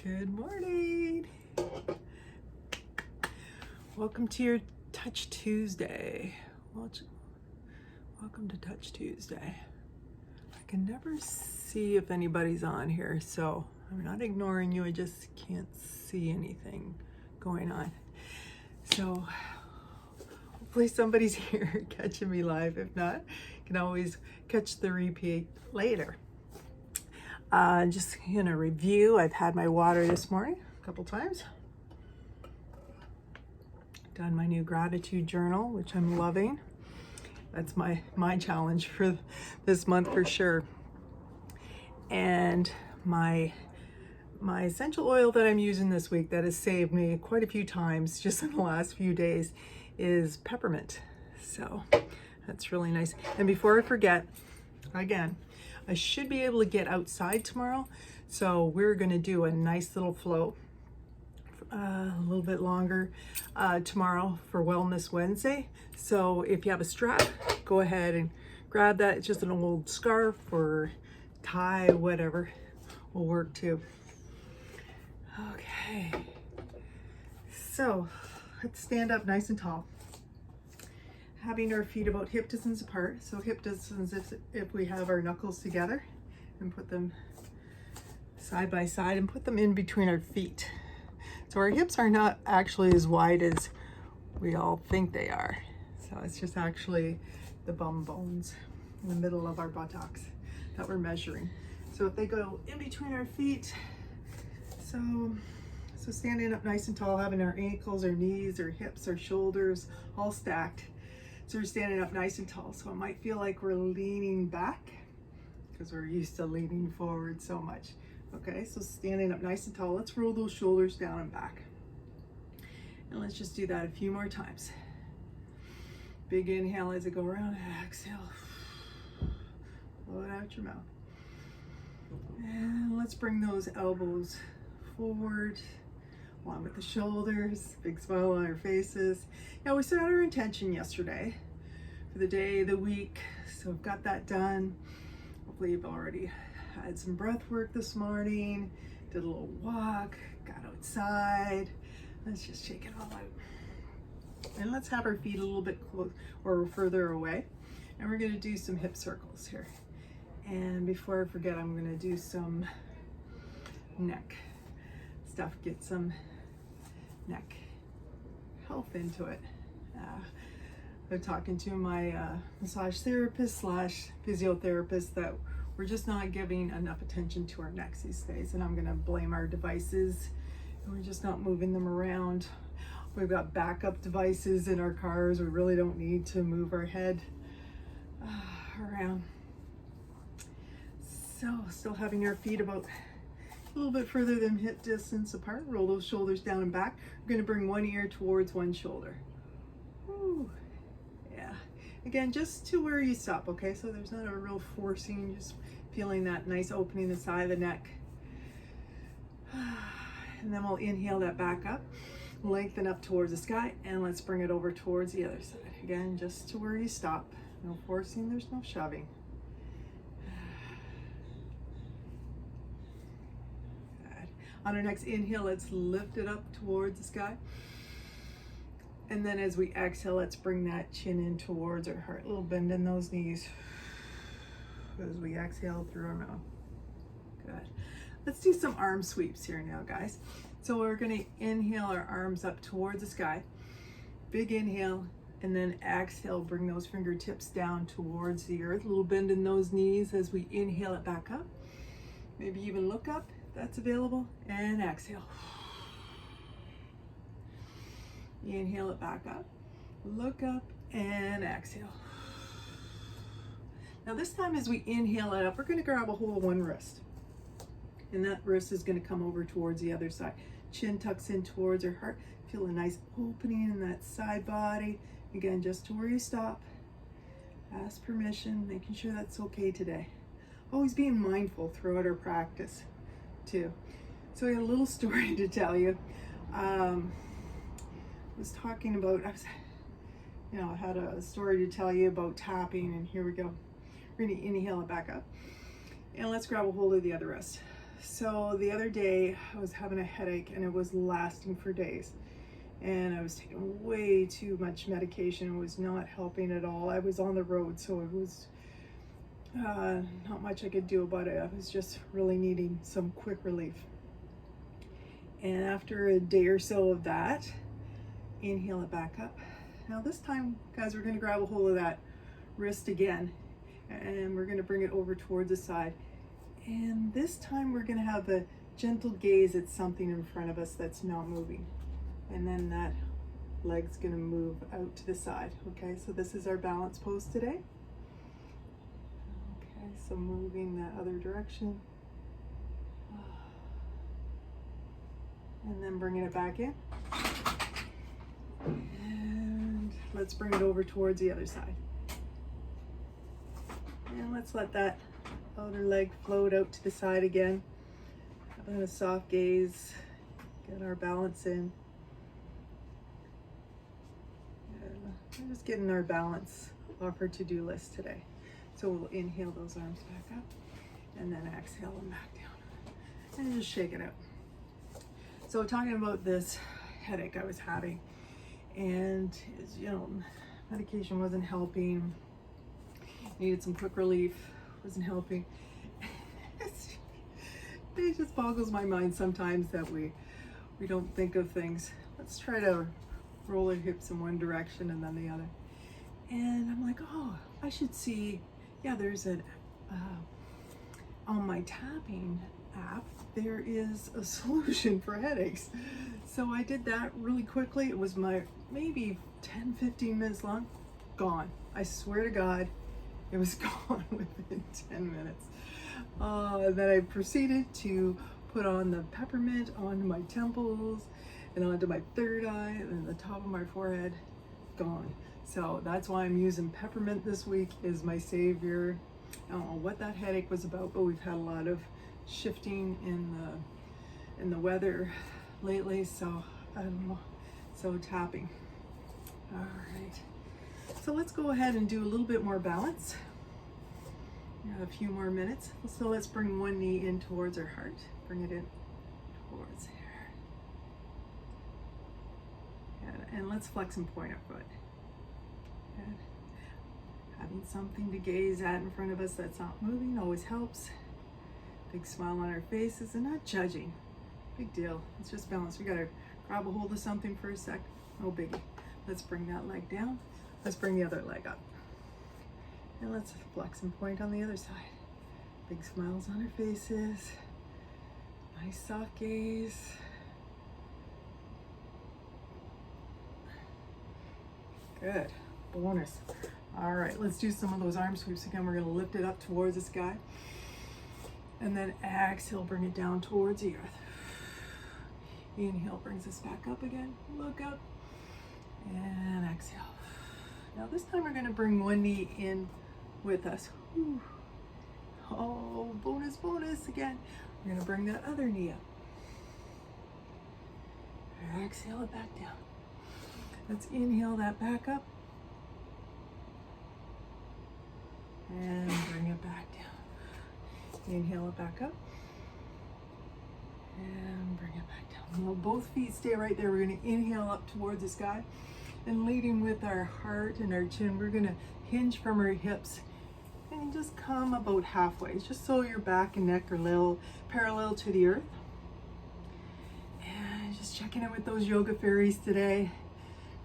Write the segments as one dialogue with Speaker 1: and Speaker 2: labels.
Speaker 1: Good morning. Welcome to your Touch Tuesday. Welcome to Touch Tuesday. I can never see if anybody's on here, so I'm not ignoring you. I just can't see anything going on. So hopefully somebody's here catching me live. If not, you can always catch the repeat later. Just gonna review. I've had my water this morning a couple times. Done my new gratitude journal, which I'm loving. That's my challenge for this month for sure. And my essential oil that I'm using this week that has saved me quite a few times just in the last few days is peppermint. So that's really nice. And before I forget, again, I should be able to get outside tomorrow, so we're going to do a nice little flow a little bit longer tomorrow for Wellness Wednesday. So if you have a strap, go ahead and grab that. It's just an old scarf or tie, whatever will work too. Okay, so let's stand up nice and tall, having our feet about hip distance apart. So hip distance if we have our knuckles together, and put them side by side and put them in between our feet. So our hips are not actually as wide as we all think they are. So it's just actually the bum bones in the middle of our buttocks that we're measuring. So if they go in between our feet, so standing up nice and tall, having our ankles, our knees, our hips, our shoulders all stacked. So we're standing up nice and tall. So it might feel like we're leaning back because we're used to leaning forward so much. Okay, so standing up nice and tall. Let's roll those shoulders down and back. And let's just do that a few more times. Big inhale as I go around. Exhale. Blow it out your mouth. And let's bring those elbows forward along with the shoulders. Big smile on our faces. Now we set our intention yesterday for the day, the week, so I've got that done. Hopefully you've already had some breath work this morning, did a little walk, got outside. Let's just shake it all out. And let's have our feet a little bit close or further away. And we're gonna do some hip circles here. And before I forget, I'm gonna do some neck stuff, get some neck health into it. I'm talking to my massage therapist slash physiotherapist that we're just not giving enough attention to our necks these days, and I'm gonna blame our devices, and we're just not moving them around. We've got backup devices in our cars. We really don't need to move our head around. So still having our feet about a little bit further than hip distance apart. Roll those shoulders down and back. We're gonna bring one ear towards one shoulder. Woo. Yeah. Again, just to where you stop, okay? So there's not a real forcing, just feeling that nice opening the side of the neck. And then we'll inhale that back up, lengthen up towards the sky, and let's bring it over towards the other side. Again, just to where you stop. No forcing, there's no shoving. On our next inhale, let's lift it up towards the sky. And then as we exhale, let's bring that chin in towards our heart. A little bend in those knees as we exhale through our mouth. Good. Let's do some arm sweeps here now, guys. So we're gonna inhale our arms up towards the sky. Big inhale, and then exhale, bring those fingertips down towards the earth. A little bend in those knees as we inhale it back up. Maybe even look up. That's available, and exhale. Inhale it back up, look up, and exhale. Now this time as we inhale it up, we're gonna grab a hold of one wrist, and that wrist is gonna come over towards the other side. Chin tucks in towards our heart. Feel a nice opening in that side body. Again, just to where you stop. Ask permission, making sure that's okay today. Always being mindful throughout our practice too. So I got a little story to tell you. I was talking about, I had a story to tell you about tapping, and here we go. We're gonna inhale it back up. And let's grab a hold of the other wrist. So the other day I was having a headache and it was lasting for days. And I was taking way too much medication. It was not helping at all. I was on the road, so it was not much I could do about it. I was just really needing some quick relief. And after a day or so of that, inhale it back up. Now this time, guys, we're gonna grab a hold of that wrist again, and we're gonna bring it over towards the side. And this time we're gonna have a gentle gaze at something in front of us that's not moving. And then that leg's gonna move out to the side. Okay, so this is our balance pose today. Okay, so moving that other direction. And then bringing it back in. And let's bring it over towards the other side. And let's let that outer leg float out to the side again. Having a soft gaze, get our balance in. We're just getting our balance off our to-do list today. So we'll inhale those arms back up and then exhale them back down and just shake it out. So talking about this headache I was having, and medication wasn't helping, needed some quick relief, wasn't helping. It just boggles my mind sometimes that we don't think of things. Let's try to roll our hips in one direction and then the other. And I'm like, oh, I should see, there's an, on my tapping app, there is a solution for headaches. So I did that really quickly. It was maybe 10-15 minutes long, gone. I swear to God, it was gone within 10 minutes. And then I proceeded to put on the peppermint onto my temples and onto my third eye and the top of my forehead, gone. So that's why I'm using peppermint this week as my savior. I don't know what that headache was about, but we've had a lot of shifting in the weather lately, so I don't know. So tapping. All right. So let's go ahead and do a little bit more balance. We have a few more minutes. So let's bring one knee in towards our heart. Bring it in towards here. And let's flex and point our foot. Good. Having something to gaze at in front of us that's not moving always helps. Big smile on our faces and not judging. Big deal. It's just balance. We gotta grab a hold of something for a sec. No biggie. Let's bring that leg down. Let's bring the other leg up. And let's flex and point on the other side. Big smiles on our faces. Nice soft gaze. Good. Bonus. All right, let's do some of those arm sweeps again. We're going to lift it up towards the sky. And then exhale, bring it down towards the earth. Inhale brings us back up again. Look up. And exhale. Now this time we're going to bring one knee in with us. Whew. Oh, bonus, bonus again. We're going to bring that other knee up. Exhale it back down. Let's inhale that back up. And bring it back down. Inhale it back up. And bring it back down. Well, both feet stay right there. We're going to inhale up towards the sky. And leading with our heart and our chin, we're going to hinge from our hips and just come about halfway, just so your back and neck are a little parallel to the earth. And just checking in with those yoga fairies today.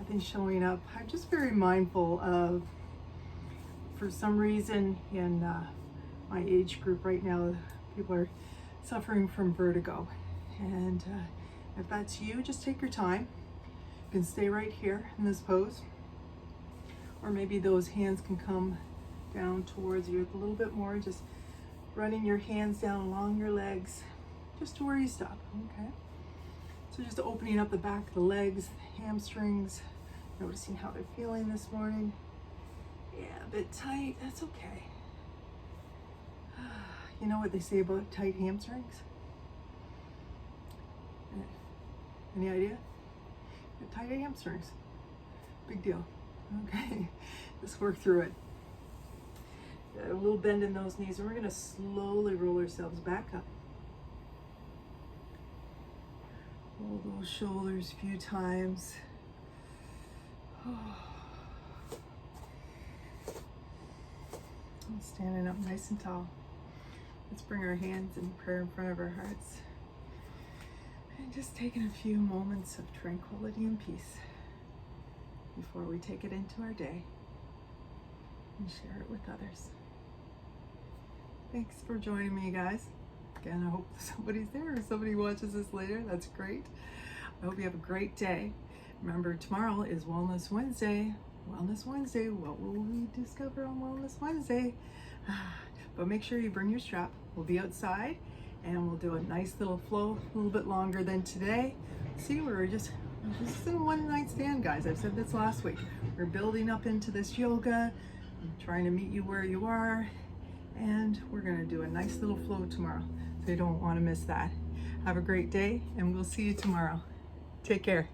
Speaker 1: Nothing showing up. I'm just very mindful of, for some reason in my age group right now, people are suffering from vertigo. And if that's you, just take your time. You can stay right here in this pose. Or maybe those hands can come down towards you a little bit more, just running your hands down along your legs, just to where you stop, okay? So just opening up the back of the legs, the hamstrings, noticing how they're feeling this morning. Yeah, a bit tight, that's okay. You know what they say about tight hamstrings? Any idea? Tight hamstrings, big deal. Okay, let's work through it. Got a little bend in those knees, and we're gonna slowly roll ourselves back up. Roll those shoulders a few times. Standing up nice and tall. Let's bring our hands in prayer in front of our hearts. And just taking a few moments of tranquility and peace before we take it into our day and share it with others. Thanks for joining me, guys. Again, I hope somebody's there or somebody watches this later. That's great. I hope you have a great day. Remember, tomorrow is Wellness Wednesday. Wellness Wednesday. What will we discover on Wellness Wednesday? But make sure you bring your strap. We'll be outside and we'll do a nice little flow, a little bit longer than today. See, we're just in a one night stand, guys. I've said this last week. We're building up into this yoga. I'm trying to meet you where you are. And we're gonna do a nice little flow tomorrow. So you don't wanna miss that. Have a great day and we'll see you tomorrow. Take care.